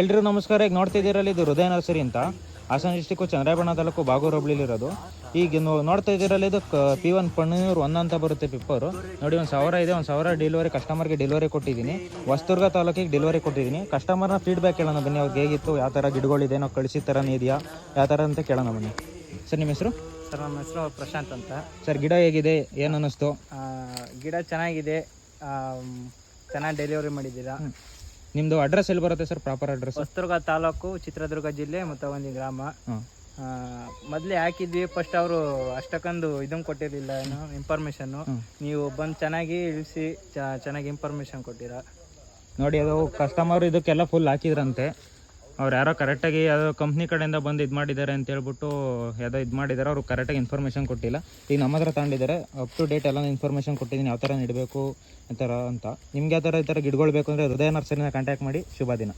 ಎಲ್ರಿಗೂ ನಮಸ್ಕಾರ. ಈಗ ನೋಡ್ತಿದ್ದೀರಲ್ಲಿ ಇದು ಹೃದಯ ನರ್ಸರಿ ಅಂತ ಹಾಸನ ಡಿಸ್ಟಿಕ್ಕು ಚಂದ್ರಾಯಪಟ್ಟಣ ತಾಲೂಕು ಬಾಗೂರು ಹೋಬಳಿಲಿರೋದು. ಈಗ ನೋಡ್ತಾ ಇದ್ದೀರಲ್ಲಿ ಇದು P1 ಪಣ್ಣೂರು 1 ಅಂತ ಬರುತ್ತೆ ಪಿಪ್ಪರು. ನೋಡಿ 1,000 ಇದೆ. 1,000 ಡೆಲಿವರಿ ಕಸ್ಟಮರ್ಗೆ ಡೆಲಿವರಿ ಕೊಟ್ಟಿದ್ದೀನಿ. ಹೊಸದುರ್ಗ ತಾಲೂಕಿಗೆ ಡೆಲಿವರಿ ಕೊಟ್ಟಿದ್ದೀನಿ. ಕಸ್ಟಮರ್ನ ಫೀಡ್ಬ್ಯಾಕ್ ಕೇಳೋಣ ಬನ್ನಿ. ಅವ್ರಿಗೆ ಹೇಗಿತ್ತು, ಯಾವ ಥರ ಗಿಡಗಳಿದೆ, ನಾವು ಕಳಿಸಿದ ಥರನೇ ಇದೆಯಾ, ಯಾವ ಥರ ಅಂತ ಕೇಳೋಣ ಬನ್ನಿ. ಸರ್ ನಿಮ್ಮ ಹೆಸರು? ಸರ್ ನಮ್ಮ ಹೆಸರು ಪ್ರಶಾಂತ್ ಅಂತ. ಸರ್ ಗಿಡ ಹೇಗಿದೆ, ಏನು ಅನ್ನಿಸ್ತು? ಗಿಡ ಚೆನ್ನಾಗಿದೆ, ಚೆನ್ನಾಗಿ ಡೆಲಿವರಿ ಮಾಡಿದ್ದೀರಾ. ನಿಮ್ಮದು ಅಡ್ರೆಸ್ ಎಲ್ಲಿ ಬರುತ್ತೆ sir? Proper address? Hosadurga taluk, Chitradurga ಜಿಲ್ಲೆ ಒಂದು ಗ್ರಾಮ. ಮೊದಲೇ ಹಾಕಿದ್ವಿ. ಫಸ್ಟ್ ಅವರು ಅಷ್ಟಕ್ಕೊಂದು ಇದನ್ನು ಕೊಟ್ಟಿರಲಿಲ್ಲ, ಏನು ಇನ್ಫಾರ್ಮೇಷನ್ನು. ನೀವು ಬಂದು ಚೆನ್ನಾಗಿ ಇಳಿಸಿ ಚೆನ್ನಾಗಿ ಇನ್ಫಾರ್ಮೇಷನ್ ಕೊಟ್ಟಿರಾ. ನೋಡಿ, ಅದು ಕಸ್ಟಮರ್ ಇದಕ್ಕೆಲ್ಲ ಫುಲ್ ಹಾಕಿದ್ರಂತೆ. ಅವ್ರು ಯಾರೋ ಕರೆಕ್ಟಾಗಿ ಯಾವುದೋ ಕಂಪ್ನಿ ಕಡೆಯಿಂದ ಬಂದು ಇದು ಮಾಡಿದ್ದಾರೆ ಅಂತ ಹೇಳ್ಬಿಟ್ಟು ಯಾವುದೋ ಇದು ಮಾಡಿದ್ದಾರೆ. ಅವ್ರು ಕರೆಕ್ಟಾಗಿ ಇನ್ಫಾರ್ಮೇಷನ್ ಕೊಟ್ಟಿಲ್ಲ. ಈಗ ನಮ್ಮ ಹತ್ರ ತಗೊಂಡಿದ್ದಾರೆ. ಅಪ್ ಟು ಡೇಟ್ ಎಲ್ಲ ಇನ್ಫಾರ್ಮೇಷನ್ ಕೊಟ್ಟಿದ್ದೀನಿ, ಯಾವ ಥರ ನೆಡಬೇಕು ಆ ಥರ ಅಂತ. ನಿಮ್ಗೆ ಯಾವ ಥರ ಈ ಥರ ಗಿಡಗಳು ಬೇಕು ಅಂದರೆ ಹೃದಯ ನರ್ಸರಿನ ಕಾಂಟ್ಯಾಕ್ಟ್ ಮಾಡಿ. ಶುಭ ದಿನ.